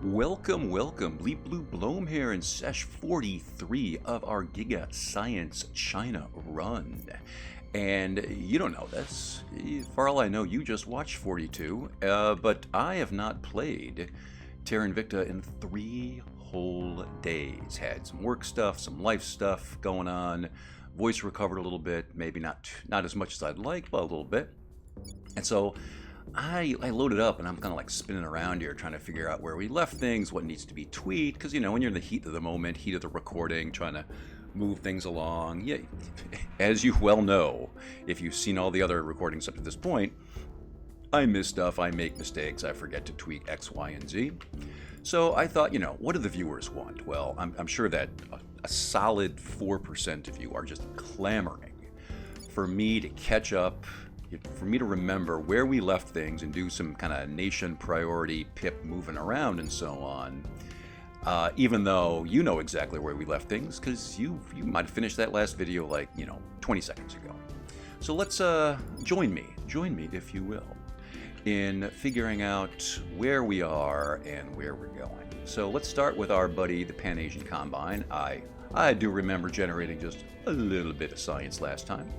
Welcome, welcome. Bleep Blue Bloom here in Sesh 43 of our Giga-Science China run. And you don't know this. For all I know, you just watched 42, but I have not played Terra Invicta in 3 whole days. Had some work stuff, some life stuff going on. Voice recovered a little bit, maybe not as much as I'd like, but a little bit. And so I loaded up and I'm kind of like spinning around here trying to figure out where we left things, what needs to be tweaked, because you know when you're in the heat of the moment, heat of the recording, trying to move things along, yeah, as you well know, if you've seen all the other recordings up to this point, I miss stuff, I make mistakes, I forget to tweak X, Y, and Z. So I thought, you know, what do the viewers want? Well, I'm sure that a solid 4% of you are just clamoring for me to catch up, for me to remember where we left things and do some kind of nation priority pip moving around and so on. Even though you know exactly where we left things, because you might have finished that last video like, 20 seconds ago. So let's join me if you will, in figuring out where we are and where we're going. So let's start with our buddy, the Pan-Asian Combine. I do remember generating just a little bit of science last time.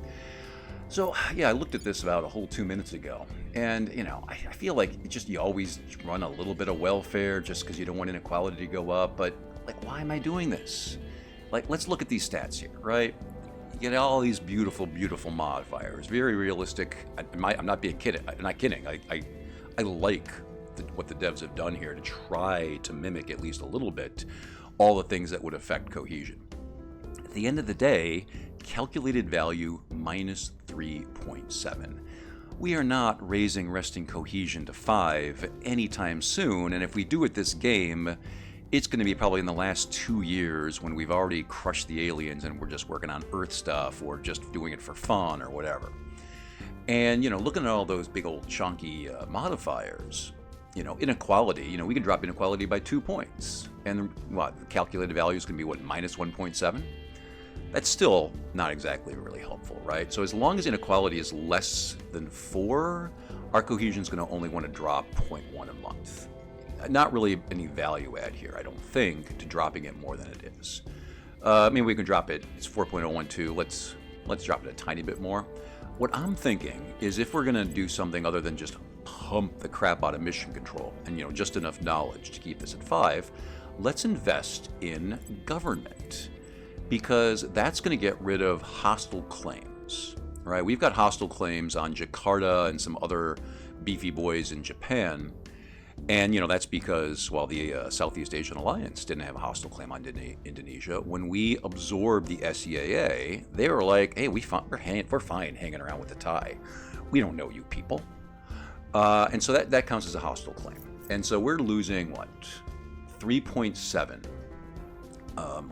So, yeah, I looked at this about a whole 2 minutes ago, and, I feel like you always run a little bit of welfare just because you don't want inequality to go up, but, like, why am I doing this? Like, let's look at these stats here, right? You get all these beautiful, beautiful modifiers, very realistic. I'm not being kidding. I'm not kidding. I like what the devs have done here to try to mimic at least a little bit all the things that would affect cohesion. At the end of the day, calculated value minus 3.7. We are not raising resting cohesion to 5 anytime soon, and if we do it this game, it's going to be probably in the last 2 years when we've already crushed the aliens and we're just working on Earth stuff or just doing it for fun or whatever. And, looking at all those big old chunky modifiers, inequality, we can drop inequality by 2 points. And what, the calculated value is going to be, what, minus 1.7? That's still not exactly really helpful, right? So as long as inequality is less than 4, our cohesion is going to only want to drop 0.1 a month. Not really any value add here, I don't think, to dropping it more than it is. We can drop it, it's 4.012, let's drop it a tiny bit more. What I'm thinking is if we're going to do something other than just pump the crap out of mission control and, just enough knowledge to keep this at 5, let's invest in government. Because that's going to get rid of hostile claims, right? We've got hostile claims on Jakarta and some other beefy boys in Japan. And, that's because, well, the Southeast Asian Alliance didn't have a hostile claim on Indonesia. When we absorbed the SEAA, they were like, hey, we're fine hanging around with the Thai. We don't know you people. And so that counts as a hostile claim. And so we're losing, what, 3.7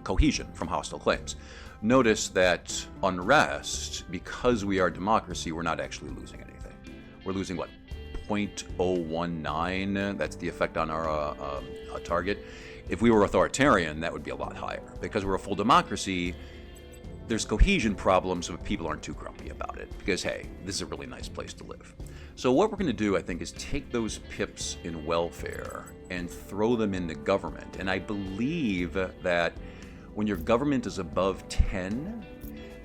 cohesion from hostile claims. Notice that unrest, because we are democracy, we're not actually losing anything. We're losing, what, 0.019? That's the effect on our target. If we were authoritarian, that would be a lot higher. Because we're a full democracy, there's cohesion problems, but people aren't too grumpy about it. Because, hey, this is a really nice place to live. So what we're going to do, I think, is take those pips in welfare and throw them into government. And I believe that when your government is above 10,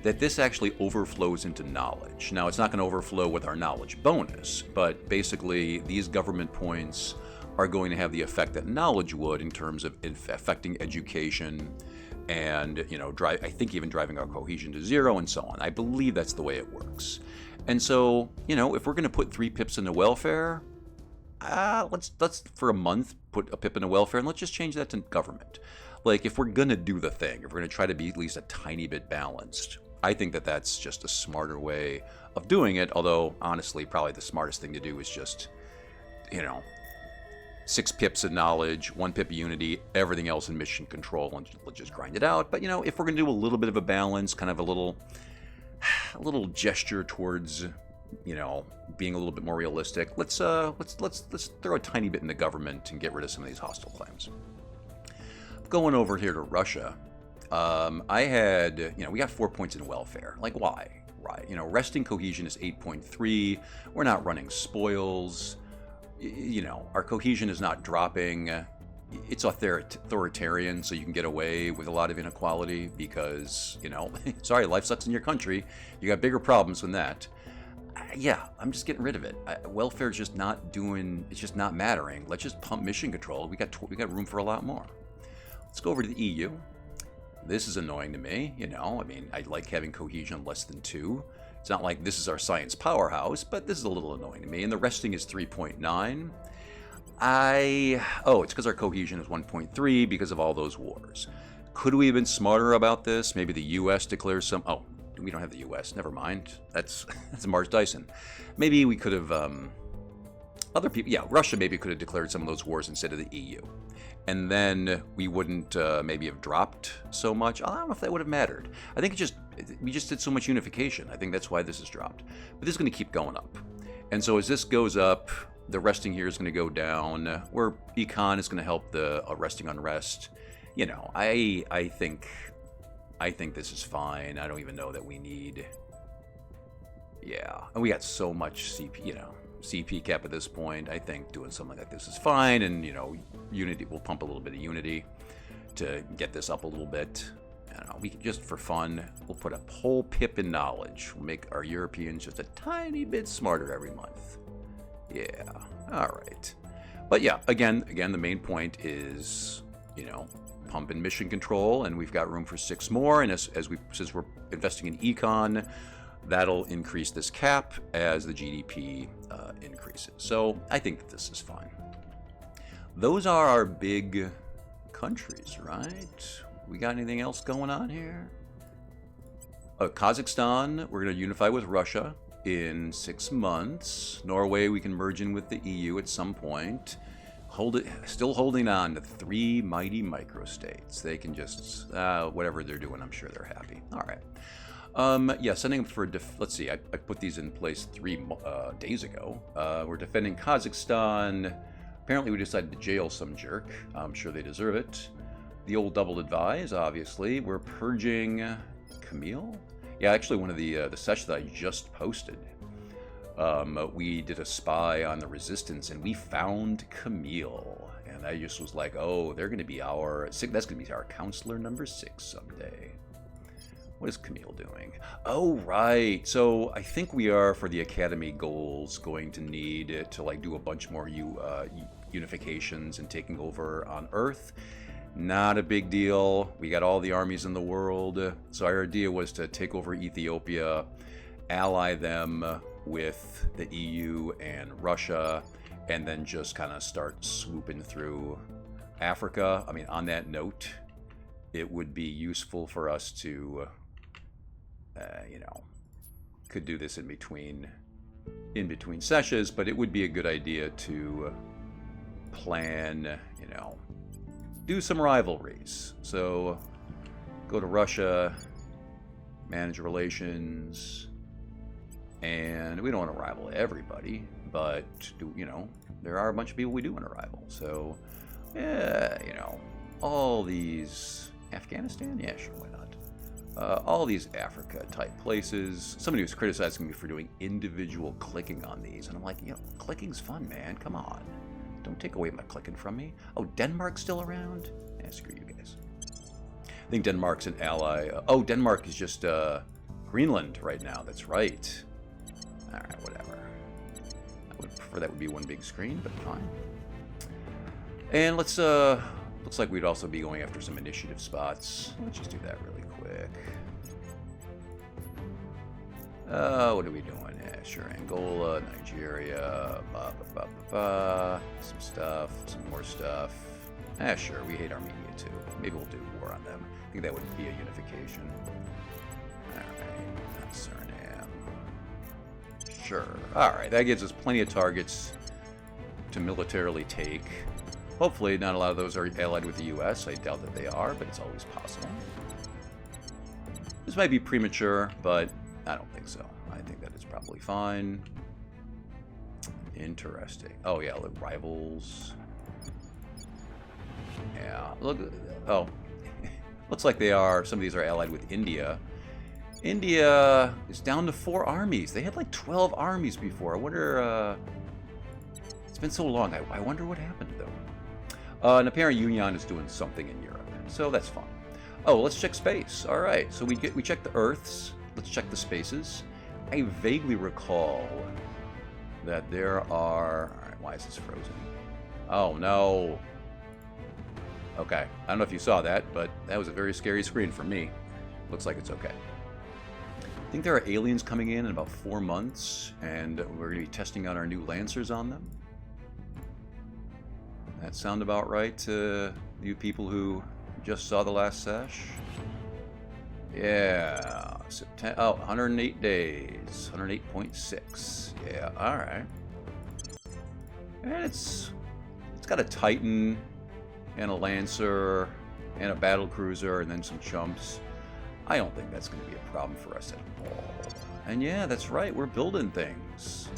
that this actually overflows into knowledge. Now, it's not going to overflow with our knowledge bonus, but basically these government points are going to have the effect that knowledge would in terms of affecting education and, I think even driving our cohesion to 0 and so on. I believe that's the way it works. And so, if we're going to put 3 pips into welfare, let's for a month put a pip into welfare and let's just change that to government. Like, if we're going to do the thing, if we're going to try to be at least a tiny bit balanced, I think that that's just a smarter way of doing it. Although, honestly, probably the smartest thing to do is just, 6 pips of knowledge, 1 pip of unity, everything else in mission control, and let's just grind it out. But, if we're going to do a little bit of a balance, kind of a little gesture towards, being a little bit more realistic, let's throw a tiny bit into government and get rid of some of these hostile claims. Going over here to Russia, I had, we got 4 points in welfare. Like, why? Right. Resting cohesion is 8.3. We're not running spoils. Our cohesion is not dropping. it's authoritarian, so you can get away with a lot of inequality because, you know, sorry, life sucks in your country. You got bigger problems than that. Yeah, I'm just getting rid of it. Welfare's just not doing, it's just not mattering. Let's just pump mission control. We got room for a lot more. Let's go over to the EU. This is annoying to me, you know. I mean, I like having cohesion less than 2. It's not like this is our science powerhouse, but this is a little annoying to me. And the resting is 3.9. Oh, it's because our cohesion is 1.3 because of all those wars. Could we have been smarter about this? Maybe the U.S. declares some... Oh, we don't have the U.S. Never mind. That's Mars Dyson. Maybe we could have... other people... Yeah, Russia maybe could have declared some of those wars instead of the EU. And then we wouldn't maybe have dropped so much. I don't know if that would have mattered. I think we just did so much unification. I think that's why this has dropped. But this is going to keep going up. And so as this goes up... The resting here is going to go down, where econ is going to help the resting unrest. You know, I think this is fine. I don't even know that we need... Yeah, and we got so much CP, you know, CP cap at this point. I think doing something like this is fine, and, you know, unity, we'll pump a little bit of unity to get this up a little bit. I don't know, we can just, for fun, we'll put a whole pip in knowledge. We'll make our Europeans just a tiny bit smarter every month. Yeah, all right. But yeah, again, the main point is, you know, pump in mission control, and we've got room for 6 more. And since we're investing in econ, that'll increase this cap as the GDP increases. So I think that this is fine. Those are our big countries, right? We got anything else going on here? Kazakhstan, we're going to unify with Russia in 6 months. Norway, we can merge in with the EU at some point. Still holding on to 3 mighty microstates. They can just, whatever they're doing, I'm sure they're happy. All right. Yeah, sending them for, let's see, I put these in place 3 days ago. We're defending Kazakhstan. Apparently we decided to jail some jerk. I'm sure they deserve it. The old double advise, obviously. We're purging Camille. Yeah, actually, one of the sessions that I just posted, we did a spy on the resistance, and we found Camille. And I just was like, oh, they're going to be that's going to be our Councilor number 6 someday. What is Camille doing? Oh, right. So I think we are, for the Academy goals, going to need to like do a bunch more unifications and taking over on Earth. Not a big deal. We got all the armies in the world. So our idea was to take over Ethiopia, ally them with the EU and Russia, and then just kind of start swooping through Africa. I mean, on that note, it would be useful for us to, you know, could do this in between sessions, but it would be a good idea to plan, you know, do some rivalries. So go to Russia, manage relations, and we don't want to rival everybody, but you know, there are a bunch of people we do want to rival. So yeah, you know, all these Afghanistan, yeah, sure, why not? All these Africa type places. Somebody was criticizing me for doing individual clicking on these, and I'm like, you know, clicking's fun, man. Come on. Don't take away my clicking from me. Oh, Denmark's still around? Yeah, screw you guys. I think Denmark's an ally. Oh, Denmark is just Greenland right now. That's right. All right, whatever. I would prefer that would be one big screen, but fine. And let's, looks like we'd also be going after some initiative spots. Let's just do that really quick. What are we doing? Yeah, sure. Angola, Nigeria, some stuff, some more stuff. Sure. We hate Armenia too. Maybe we'll do war on them. I think that would be a unification. Alright, Suriname. Sure. Alright, that gives us plenty of targets to militarily take. Hopefully not a lot of those are allied with the US. I doubt that they are, but it's always possible. This might be premature, but I don't think so. I think that is probably fine. Interesting. Oh yeah, look, rivals. Yeah, look. Oh, looks like they are. Some of these are allied with India. India is down to 4 armies. They had like 12 armies before. I wonder. It's been so long. I wonder what happened to them. And apparently Union is doing something in Europe, so that's fun. Oh, let's check space. All right, so we check the Earths. Let's check the spaces. I vaguely recall that there are... All right, why is this frozen? Oh, no. Okay, I don't know if you saw that, but that was a very scary screen for me. Looks like it's okay. I think there are aliens coming in about 4 months, and we're going to be testing out our new Lancers on them. That sound about right to you people who just saw the last sesh? Yeah, September, oh, 108 days, 108.6. Yeah, all right. And it's got a Titan and a Lancer and a battle cruiser and then some chumps. I don't think that's going to be a problem for us at all. And yeah, that's right, we're building things.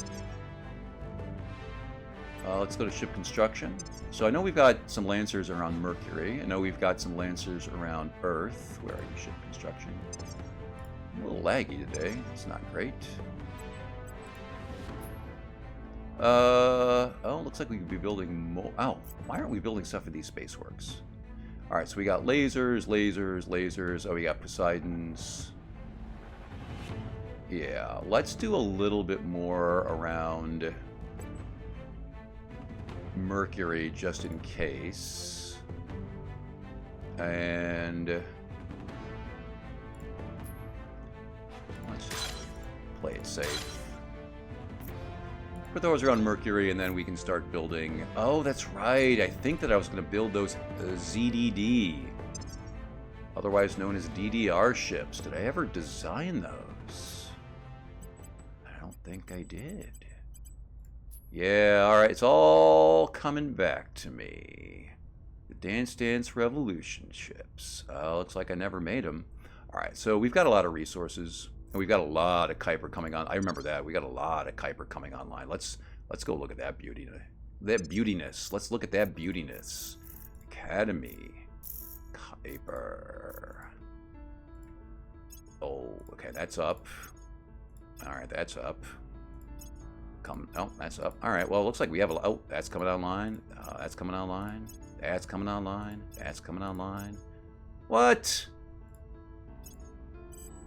Let's go to ship construction. So I know we've got some Lancers around Mercury. I know we've got some Lancers around Earth. Where are you, ship construction? A little laggy today. It's not great. Oh, looks like we could be building more. Oh, why aren't we building stuff for these spaceworks? All right, so we got lasers, lasers, lasers. Oh, we got Poseidons. Yeah, let's do a little bit more around Mercury just in case. And let's just play it safe. Put those around Mercury, and then we can start building. Oh, that's right. I think that I was going to build those ZDD, otherwise known as DDR ships. Did I ever design those? I don't think I did. Yeah, all right. It's all coming back to me. The Dance Dance Revolution ships. Looks like I never made them. All right, so we've got a lot of resources. And we've got a lot of Kuiper coming on. I remember that. We got a lot of Kuiper coming online. Let's go look at that beauty. That beautiness. Let's look at that beautiness. Academy. Kuiper. Oh, okay, that's up. All right, that's up. Oh, that's up. All right, well, it looks like we have a... Oh, that's coming online. That's coming online. That's coming online. That's coming online. What?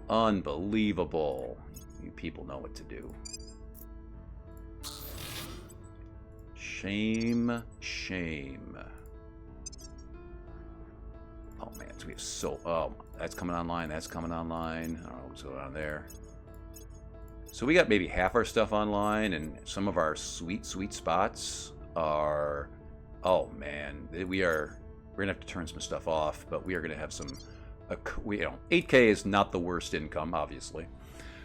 Unbelievable. You people know what to do. Shame, shame. Oh man, so we have so... Oh, that's coming online, that's coming online. I don't know what's going on there. So we got maybe half our stuff online, and some of our sweet, sweet spots are... Oh man, we're gonna have to turn some stuff off, but we are gonna have some... 8K is not the worst income, obviously.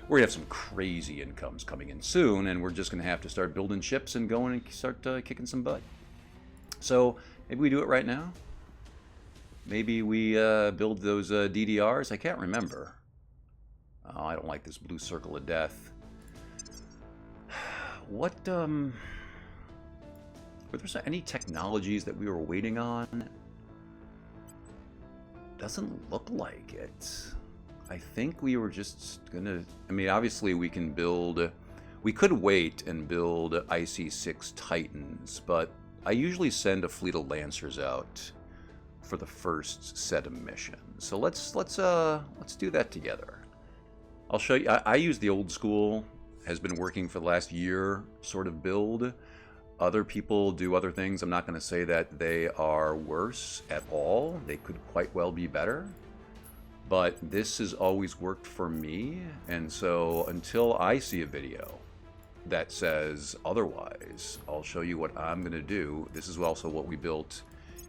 We're gonna have some crazy incomes coming in soon, and we're just gonna have to start building ships and going and start kicking some butt. So maybe we do it right now. Maybe we build those DDRs. I can't remember. Oh, I don't like this blue circle of death. What were there any technologies that we were waiting on? Doesn't look like it. I think we were just gonna... I mean, obviously we can build... We could wait and build IC6 Titans, but I usually send a fleet of Lancers out for the first set of missions. So let's do that together. I'll show you. I use the old school, has been working for the last year sort of build. Other people do other things. I'm not going to say that they are worse at all. They could quite well be better. But this has always worked for me. And so until I see a video that says otherwise, I'll show you what I'm going to do. This is also what we built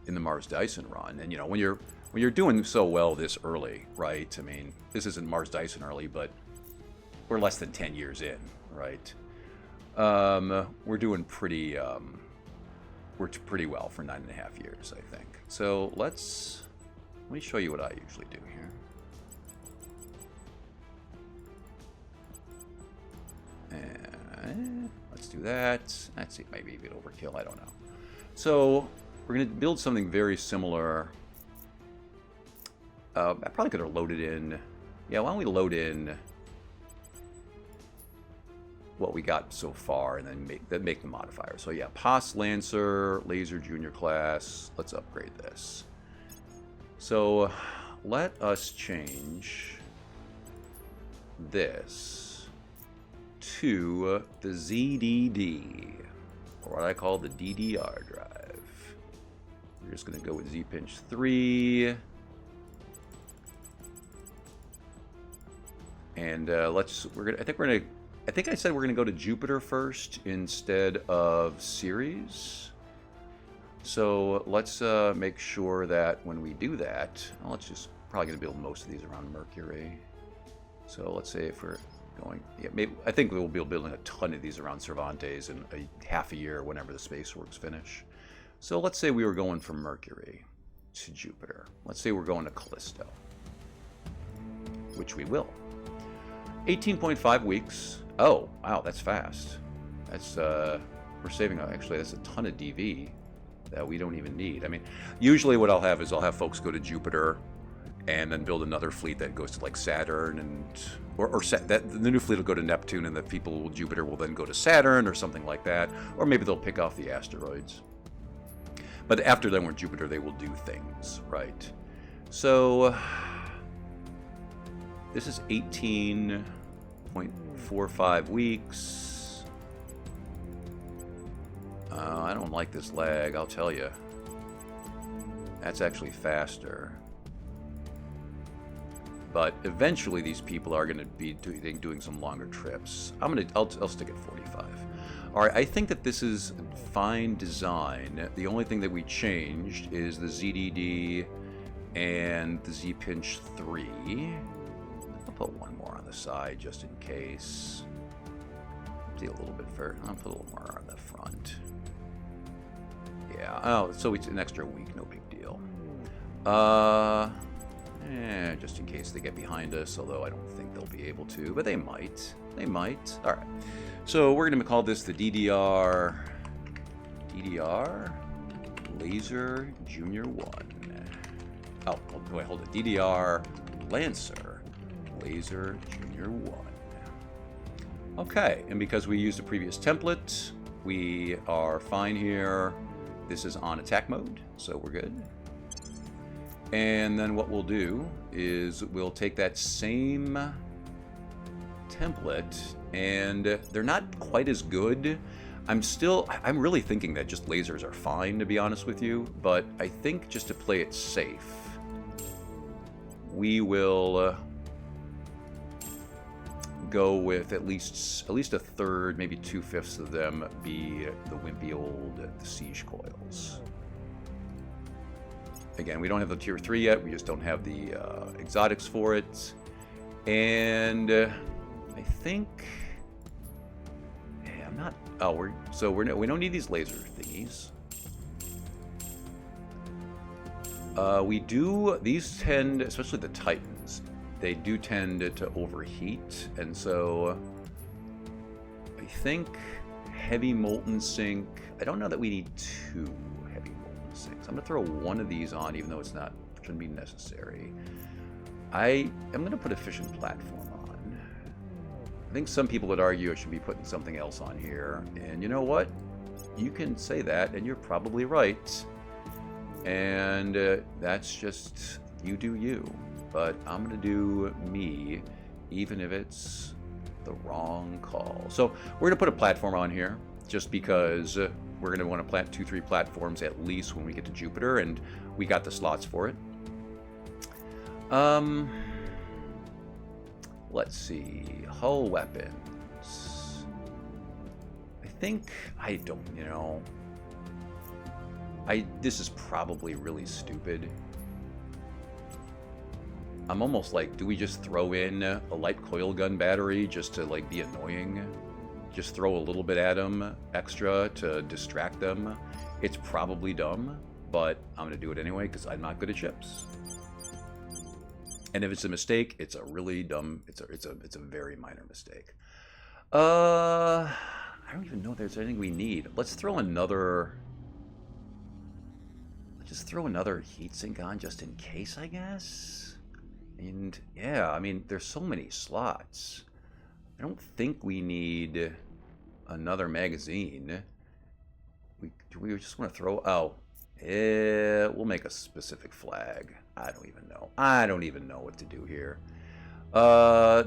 in the Mars Dyson run. And you know, when you're doing so well this early, right? I mean, this isn't Mars Dyson early, but we're less than 10 years in, right? We're doing pretty well for 9.5 years, I think. So let me show you what I usually do here. And let's do that. Let's see, maybe a bit overkill, I don't know. So we're going to build something very similar. I probably could have loaded in... Yeah, why don't we load in... what we got so far, and then make the modifier. So yeah, POS Lancer, Laser Junior class. Let's upgrade this. So let us change this to the ZDD, or what I call the DDR drive. We're just going to go with Z-Pinch 3. And I think I said we're gonna go to Jupiter first instead of Ceres. So let's make sure that when we do that, well, let's just probably gonna build most of these around Mercury. So let's say if we're going, yeah, maybe I think we'll be building a ton of these around Cervantes in half a year whenever the space works finish. So let's say we were going from Mercury to Jupiter. Let's say we're going to Callisto, which we will. 18.5 weeks. Oh, wow, that's fast. That's, we're saving, actually, that's a ton of DV that we don't even need. I mean, usually what I'll have is I'll have folks go to Jupiter and then build another fleet that goes to, like, Saturn, and, the new fleet will go to Neptune, and the people, Jupiter, will then go to Saturn or something like that. Or maybe they'll pick off the asteroids. But after then, we're Jupiter, they will do things, right? So, this is 18.45 weeks. I don't like this lag, I'll tell you. That's actually faster. But eventually these people are going to be doing some longer trips. I'll stick at 45. All right, I think that this is fine design. The only thing that we changed is the ZDD and the Z-Pinch 3. I'll put one more on the side just in case. See a little bit further. I'll put a little more on the front. Yeah. Oh, so it's an extra week. No big deal. Just in case they get behind us, although I don't think they'll be able to, but they might. They might. All right. So we're going to call this the DDR Laser Junior 1. Oh, wait, hold it. DDR Lancer Laser Junior 1. Okay, and because we used the previous template, we are fine here. This is on attack mode, so we're good. And then what we'll do is we'll take that same template, and they're not quite as good. I'm really thinking that just lasers are fine, to be honest with you, but I think just to play it safe, we will go with at least a third, maybe 2/5 of them be the wimpy old Siege Coils. Again, we don't have the tier 3 yet. We just don't have the exotics for it. And I think, yeah, I'm not. Oh, we don't need these laser thingies. We do. These tend, especially the Titans, they do tend to overheat, and so I think heavy molten sink. I don't know that we need 2 heavy molten sinks. I'm gonna throw one of these on, even though shouldn't be necessary. I am gonna put efficient platform on. I think some people would argue I should be putting something else on here, and you know what? You can say that, and you're probably right. And that's just, you do you. But I'm going to do me, even if it's the wrong call. So we're going to put a platform on here, just because we're going to want to plant 2-3 platforms at least when we get to Jupiter, and we got the slots for it. Let's see. Hull weapons. I think, this is probably really stupid. I'm almost like, do we just throw in a light coil gun battery just to, like, be annoying? Just throw a little bit at them extra to distract them? It's probably dumb, but I'm going to do it anyway because I'm not good at ships. And if it's a mistake, it's a really dumb, it's a very minor mistake. I don't even know if there's anything we need. Let's throw another... Just throw another heatsink on just in case, I guess. And yeah, I mean, there's so many slots. I don't think we need another magazine. Do we just want to throw... Oh, we'll make a specific flag. I don't even know. I don't even know what to do here.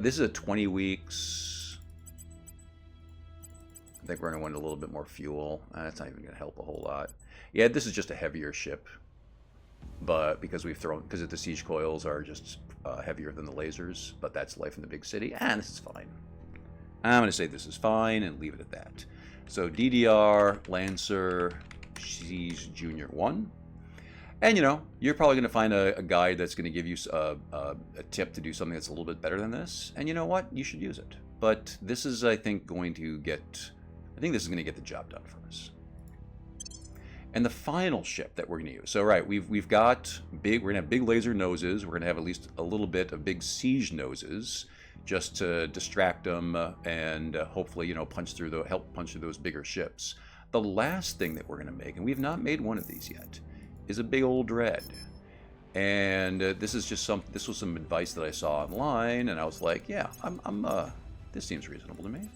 This is a 20 weeks. I think we're going to want a little bit more fuel. That's not even going to help a whole lot. Yeah, this is just a heavier ship. But because because the siege coils are just heavier than the lasers, but that's life in the big city. And this is fine. I'm going to say this is fine and leave it at that. So DDR, Lancer, Siege Junior 1. And, you know, you're probably going to find a guide that's going to give you a tip to do something that's a little bit better than this. And you know what? You should use it. But this is, I think, going to get... I think this is going to get the job done for us. And the final ship that we're going to use. So, right, we've got big... We're going to have big laser noses. We're going to have at least a little bit of big siege noses, just to distract them and hopefully, you know, help punch through those bigger ships. The last thing that we're going to make, and we've not made one of these yet, is a big old dread. And this is just this was some advice that I saw online, and I was like, yeah, this seems reasonable to me.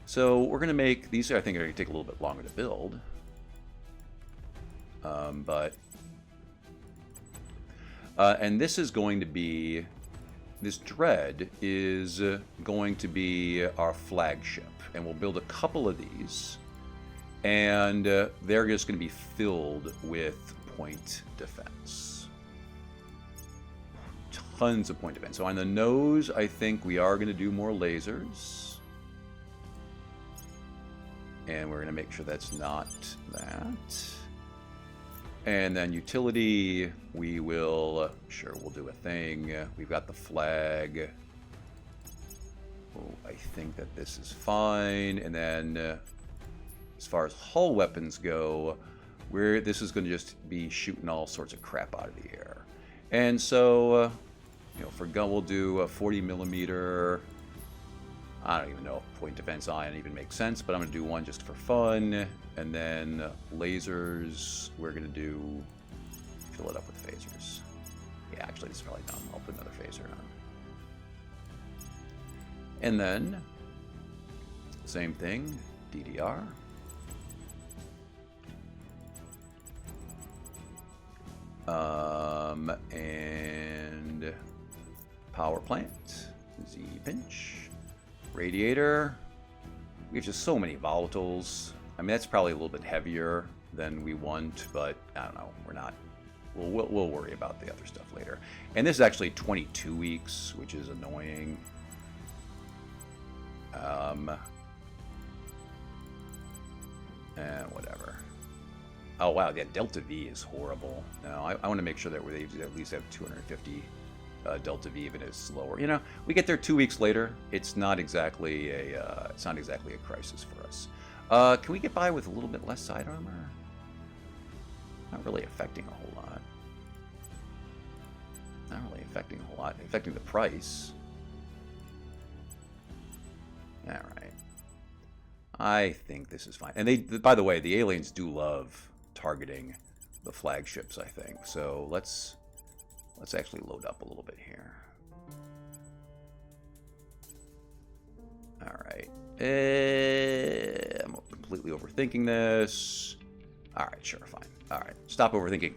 So we're going to make these. I think are going to take a little bit longer to build, and this is going to be. This dread is going to be our flagship, and we'll build a couple of these, and they're just going to be filled with point defense. Tons of point defense. So on the nose, I think we are going to do more lasers, and we're going to make sure that's not that. And then utility, we will, sure, we'll do a thing. We've got the flag. Oh, I think that this is fine. And then as far as hull weapons go, this is going to just be shooting all sorts of crap out of the air. And so, you know, for gun, we'll do a 40 millimeter. I don't even know if point defense ion even makes sense, but I'm going to do one just for fun. And then lasers, we're going to fill it up with phasers. Yeah, actually, this is probably dumb. I'll put another phaser on. And then, same thing, DDR. And power plant, Z-pinch. Radiator. We have just so many volatiles. I mean, that's probably a little bit heavier than we want, but I don't know. We're not. We'll worry about the other stuff later. And this is actually 22 weeks, which is annoying. Whatever. Oh wow, yeah, Delta V is horrible. No, I want to make sure that we at least have 250. Delta V, even is slower. You know, we get there 2 weeks later. It's not exactly a crisis for us. Can we get by with a little bit less side armor? Not really affecting a whole lot. Not really affecting a whole lot. Affecting the price. All right. I think this is fine. And by the way, the aliens do love targeting the flagships, I think. So let's actually load up a little bit here. All right. I'm completely overthinking this. All right, sure, fine. All right, stop overthinking.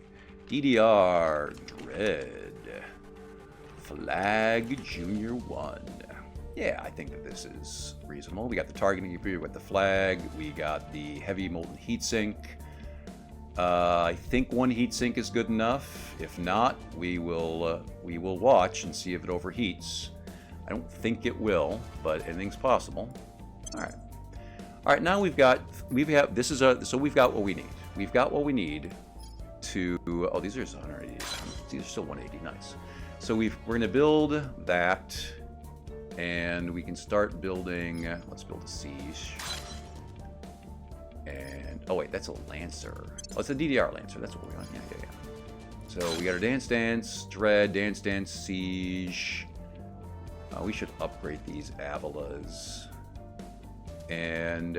DDR, Dread, Flag Junior 1. Yeah, I think that this is reasonable. We got the targeting period with the flag. We got the heavy molten heatsink. I think one heatsink is good enough. If not, we will watch and see if it overheats. I don't think it will, but anything's possible. All right. All right. Now so we've got what we need. We've got what we need to. Oh, these are 180. These are still 180. Nice. So we're going to build that, and we can start building. Let's build a siege. And oh wait, that's a Lancer. Oh, it's a DDR Lancer. That's what we want. Yeah. So we got our Dance, Dread, Dance, Siege. We should upgrade these Avilas. And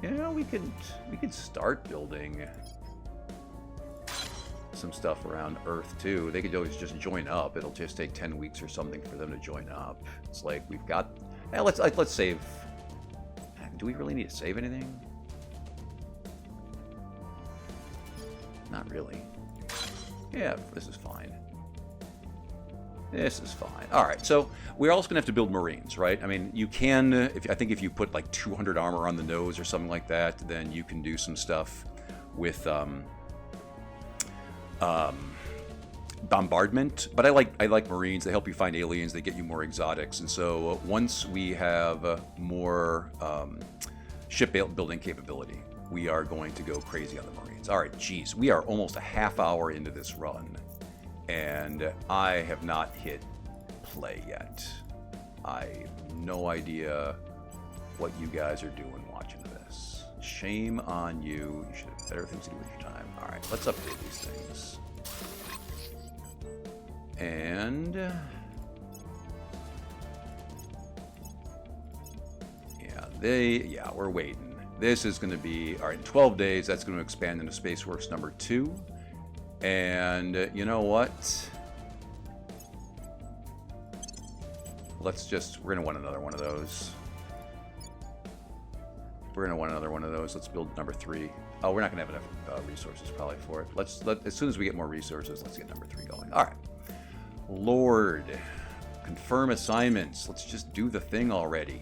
you know, we could start building some stuff around Earth too. They could always just join up. It'll just take 10 weeks or something for them to join up. It's like we've got. Let's save. Do we really need to save anything? Not really. Yeah, this is fine. This is fine. All right, so we're also going to have to build Marines, right? I mean, you can, I think if you put like 200 armor on the nose or something like that, then you can do some stuff with bombardment. But I like Marines. They help you find aliens. They get you more exotics. And so once we have more ship building capability, we are going to go crazy on the Marines. All right, geez, we are almost a half hour into this run. And I have not hit play yet. I have no idea what you guys are doing watching this. Shame on you. You should have better things to do with your time. All right, let's update these things. And yeah, we're waiting. This is going to be, all right, in 12 days, that's going to expand into Spaceworks number 2. And you know what? We're going to want another one of those. Let's build number 3. Oh, we're not going to have enough resources probably for it. As soon as we get more resources, let's get number 3 going. All right. Lord. Confirm assignments. Let's just do the thing already.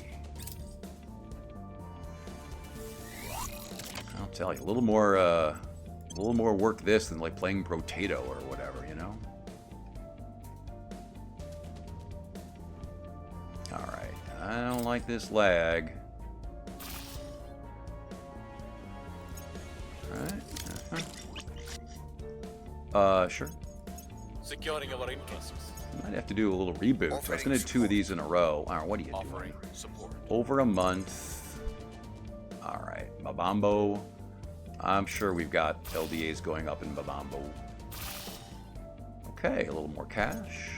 I'll tell you, a little more work this than like playing Potato or whatever, you know? Alright, I don't like this lag. Alright. Sure. Securing our interests. Might have to do a little reboot. I was going to do 2 of these in a row. Alright, what are you doing? Over a month. Alright, Mabambo. I'm sure we've got LDAs going up in Babambo. Okay, a little more cash.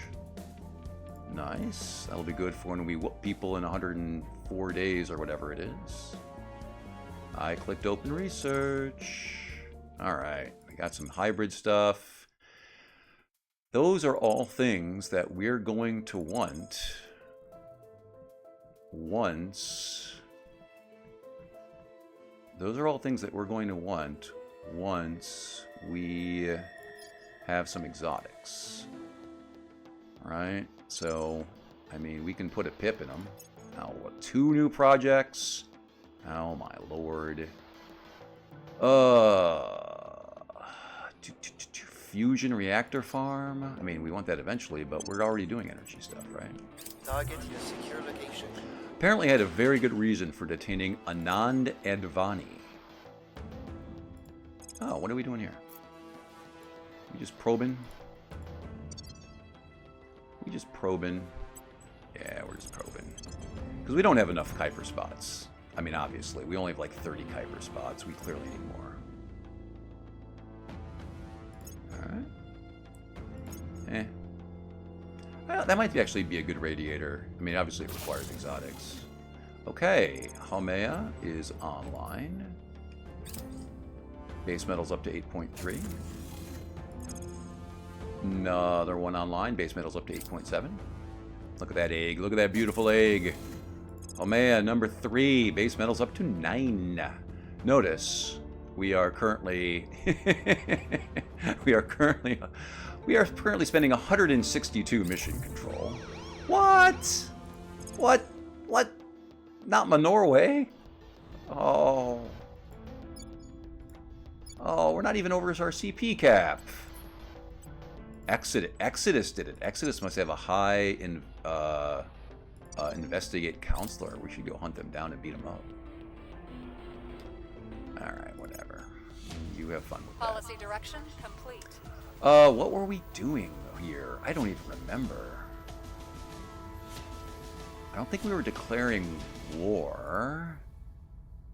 Nice. That'll be good for when we whoop people in 104 days or whatever it is. I clicked open research. Alright, we got some hybrid stuff. Those are all things that we're going to want once... Those are all things that we're going to want once we have some exotics. Right? So, I mean, we can put a pip in them. Now, what, 2 new projects? Oh my lord. Fusion reactor farm? I mean, we want that eventually, but we're already doing energy stuff, right? Target your secure location. Apparently had a very good reason for detaining Anand Advani. Oh, what are we doing here? We just probing? Yeah, we're just probing. Because we don't have enough Kuiper spots. I mean, obviously. We only have like 30 Kuiper spots. We clearly need more. Alright. Well, that might actually be a good radiator. I mean, obviously it requires exotics. Okay, Haumea is online. Base metal's up to 8.3. Another one online. Base metal's up to 8.7. Look at that egg. Look at that beautiful egg. Haumea, number 3. Base metal's up to 9. Notice, we are currently... we are currently spending 162 mission control. What? What? Not my Norway. Oh, we're not even over our CP cap. Exodus did it. Exodus must have a high investigate Councilor. We should go hunt them down and beat them up. Alright, whatever. You have fun with that. Policy direction complete. What were we doing here? I don't even remember. I don't think we were declaring war.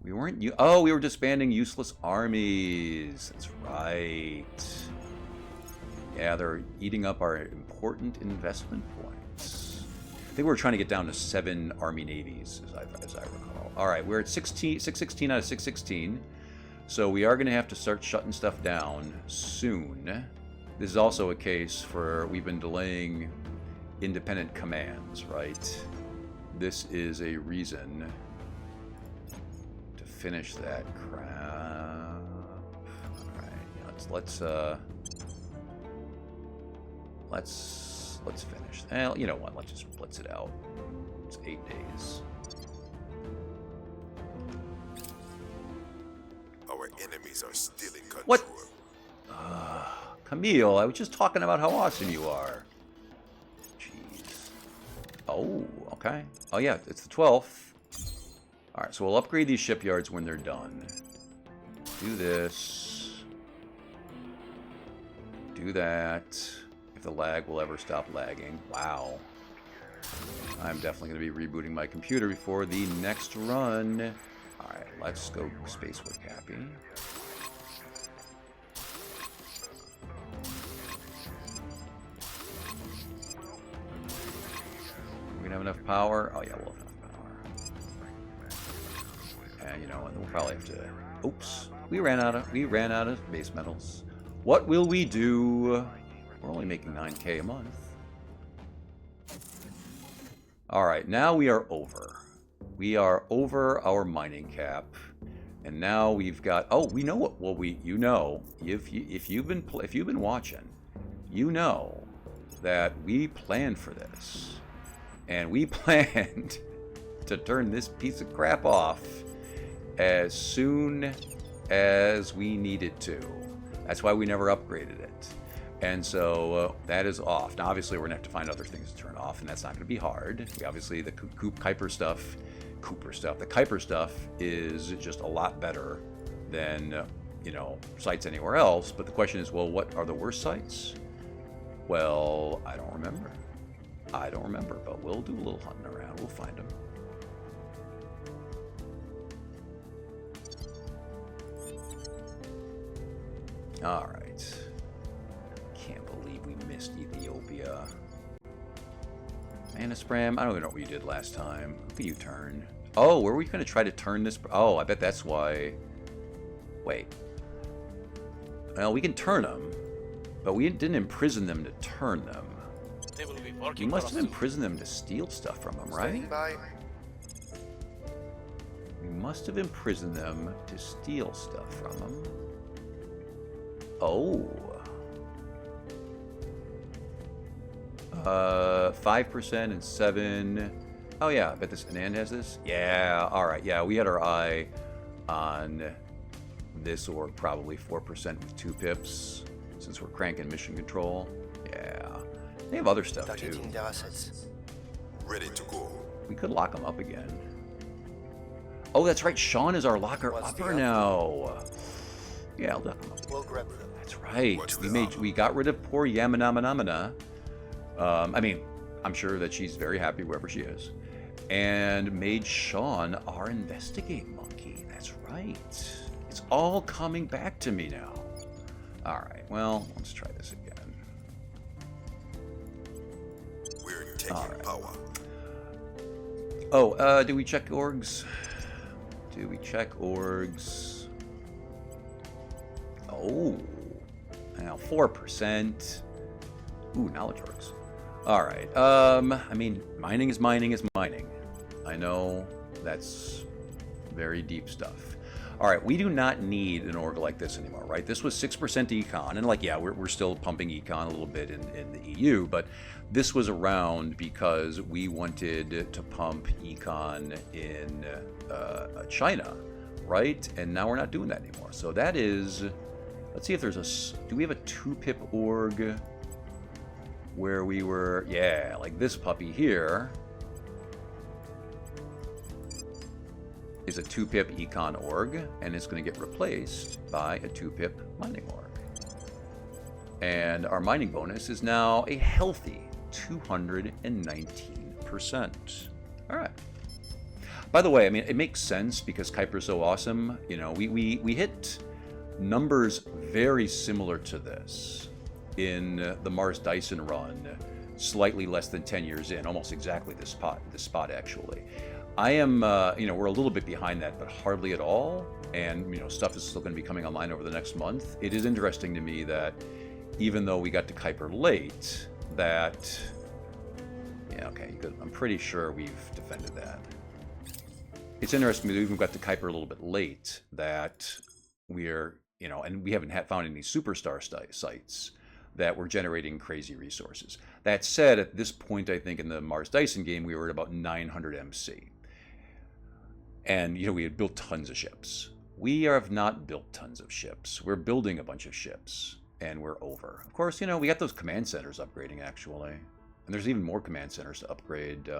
We weren't... Oh, we were disbanding useless armies. That's right. Yeah, they're eating up our important investment points. I think we were trying to get down to 7 army navies, as I recall. All right, we're at 616 out of 616. So we are going to have to start shutting stuff down soon. This is also a case for we've been delaying independent commands, right? This is a reason finish that crap. Alright, let's finish. Well, you know what? Let's just blitz it out. It's 8 days. Our enemies are still in control. What? Camille, I was just talking about how awesome you are. Jeez. Oh, okay. Oh yeah, it's the 12th. Alright, so we'll upgrade these shipyards when they're done. Do this. Do that. If the lag will ever stop lagging. Wow. I'm definitely going to be rebooting my computer before the next run. Alright, let's go Spacewood Cappy. We have enough power? Oh yeah, we'll have enough power. And you know, and we'll probably have to. Oops, we ran out of base metals. What will we do? We're only making 9K a month. All right, now we are over. We are over our mining cap, and now we've got. Oh, we know what. Well, you know, if you've been watching, you know that we planned for this. And we planned to turn this piece of crap off as soon as we needed to. That's why we never upgraded it. And so that is off. Now, obviously, we're going to have to find other things to turn off, and that's not going to be hard. Obviously, the Kuiper stuff is just a lot better than, you know, sites anywhere else. But the question is, well, what are the worst sites? Well, I don't remember. But we'll do a little hunting around. We'll find them. All right. Can't believe we missed Ethiopia. Manispram, I don't even know what you did last time. Look at you turn. Oh, were we going to try to turn this? Oh, I bet that's why. Wait. Well, we can turn them, but we didn't imprison them to turn them. They will be working. You must have imprisoned them to steal stuff from them, right? Standing by. We must have imprisoned them to steal stuff from them. Oh. 5% and 7. Oh yeah, I bet this Anand has this. Yeah, alright, yeah, we had our eye on this org, probably 4% with 2 pips, since we're cranking mission control. Yeah. They have other stuff too. Targeting their assets. Ready to go. We could lock them up again. Oh, that's right. Sean is our locker What's upper the now. Yeah, I'll lock them up. We'll grab them. That's right. What's We the made. offer? We got rid of poor Yamanamana. I mean, I'm sure that she's very happy wherever she is, and made Sean our investigate monkey. That's right. It's all coming back to me now. All right. Well, let's try this again. We're taking All right. power. Oh, do we check orgs? Do we check orgs? Oh, now 4%. Ooh, knowledge orgs. All right. I mean, mining is mining is mining. I know that's very deep stuff. All right, we do not need an org like this anymore, right? This was 6% econ, and like, yeah, we're still pumping econ a little bit in the EU, but this was around because we wanted to pump econ in China, right? And now we're not doing that anymore. So that is, let's see if there's a, do we have a 2-pip org where we were, yeah, like this puppy here is a 2-pip econ org, and it's going to get replaced by a 2-pip mining org. And our mining bonus is now a healthy 219%. All right. By the way, I mean, it makes sense because Kuiper's so awesome. You know, we hit numbers very similar to this in the Mars Dyson run, slightly less than 10 years in, almost exactly this spot actually. I am, you know, we're a little bit behind that, but hardly at all. And, you know, stuff is still going to be coming online over the next month. It is interesting to me that even though we got to Kuiper late, that, yeah, okay, good. I'm pretty sure we've defended that. it's interesting. We even got to Kuiper a little bit late. That we're, you know, and we haven't found any superstar sites that were generating crazy resources. That said, at this point, I think in the Mars Dyson game, we were at about 900 MC. And, you know, we had built tons of ships. We have not built tons of ships. We're building a bunch of ships, and we're over. Of course, you know, we got those command centers upgrading, actually. And there's even more command centers to upgrade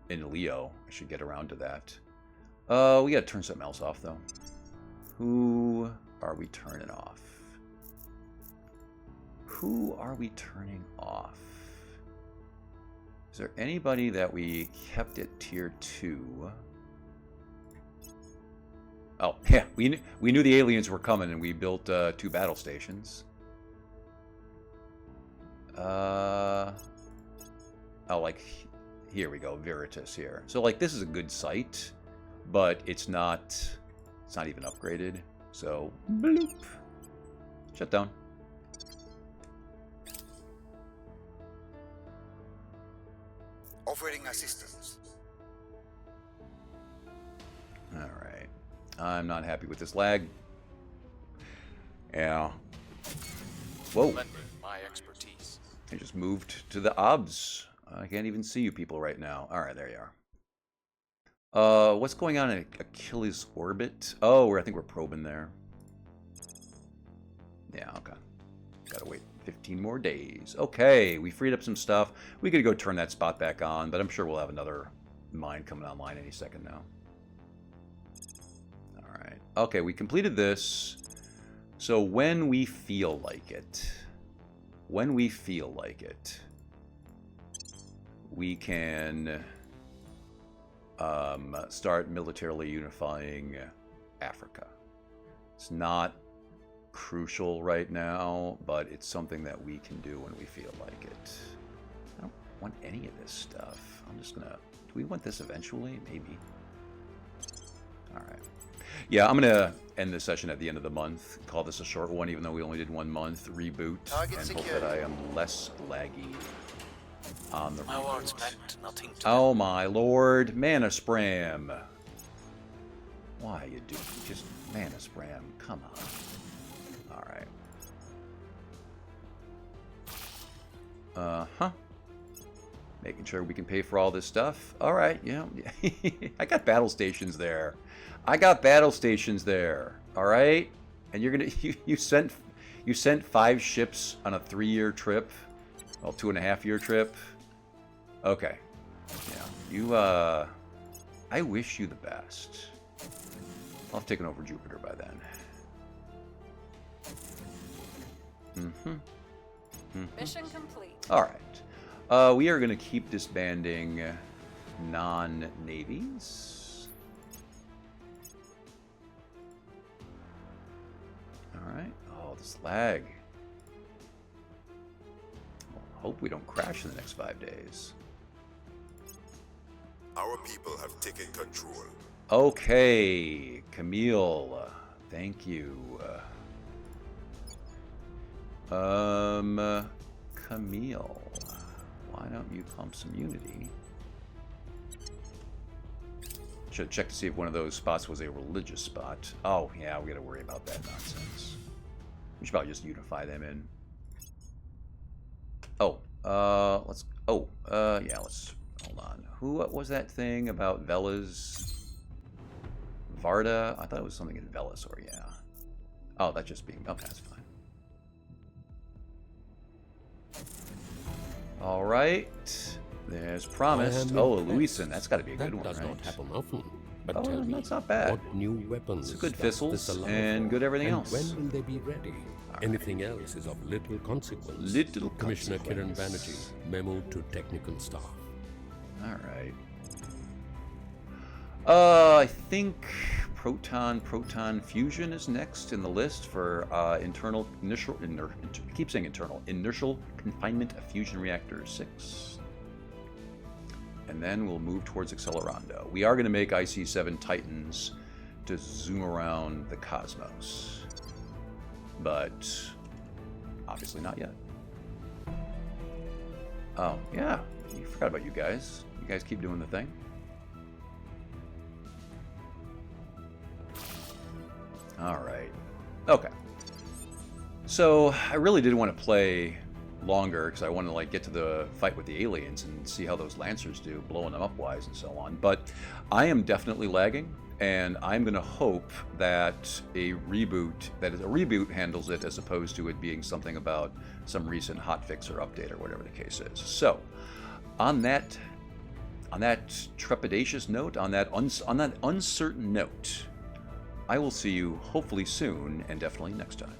in Leo. I should get around to that. We got to turn something else off, though. Who are we turning off? Who are we turning off? Is there anybody that we kept at tier 2? Oh, yeah, we knew the aliens were coming, and we built 2 battle stations. Oh, like, here we go, Veritas here. So, like, this is a good site, but it's not even upgraded. So, bloop. Shut down. Offering assistance. Alright. I'm not happy with this lag. Yeah. Whoa. Lend me my expertise. I just moved to the OBS. I can't even see you people right now. Alright, there you are. What's going on in Achilles orbit? Oh, I think we're probing there. Yeah, okay. Gotta wait 15 more days. Okay, we freed up some stuff. We could go turn that spot back on, but I'm sure we'll have another mine coming online any second now. Alright. Okay, we completed this. So when we feel like it, we can start militarily unifying Africa. It's not crucial right now, but it's something that we can do when we feel like it. I don't want any of this stuff. I'm just gonna... Do we want this eventually? Maybe. Alright. Yeah, I'm gonna end this session at the end of the month. Call this a short one, even though we only did 1 month. Reboot. Target and secured. hope that I am less laggy on the My words reboot. meant nothing to Oh my lord, Mana Spram. Why you do just Mana Spram? Come on. Alright. Uh-huh. Making sure we can pay for all this stuff. Alright, yeah. I got battle stations there. Alright? And you're gonna you sent 5 ships on a 3-year trip. Well, 2.5-year trip. Okay. Yeah. I wish you the best. I'll have taken over Jupiter by then. Mission complete. Alright. We are going to keep disbanding non-navies. Alright. Oh, this lag. Well, hope we don't crash in the next 5 days. Our people have taken control. Okay, Camille. Thank you. Camille. Why don't you pump some unity? Should check to see if one of those spots was a religious spot. Oh, yeah, we gotta worry about that nonsense. We should probably just unify them in. Oh, let's... Oh, yeah, let's... Hold on. What was that thing about Vela's... Varda? I thought it was something in Velasor, yeah. Oh, that's just being... Okay, that's fine. Alright. There's promised. Oh, Luisan. That's got to be a good one, does right? not happen often. But Oh, tell me, that's not bad. what new weapons It's good does thistles this allow and for? good everything And else. when will they be ready? Anything else is of little consequence. Little Commissioner Kiran consequence. Banerjee, memo to technical staff. Alright. I think proton fusion is next in the list for keep saying internal inertial confinement of fusion reactor 6, and then we'll move towards Accelerando. We are going to make IC-7 Titans to zoom around the cosmos, but obviously not yet. Oh yeah, you forgot about you guys. You guys keep doing the thing. All right. Okay. So I really did want to play longer because I want to like get to the fight with the aliens and see how those Lancers do, blowing them up wise and so on. But I am definitely lagging, and I'm going to hope that a reboot handles it as opposed to it being something about some recent hotfix or update or whatever the case is. So on that trepidatious note, on that uncertain note, I will see you hopefully soon and definitely next time.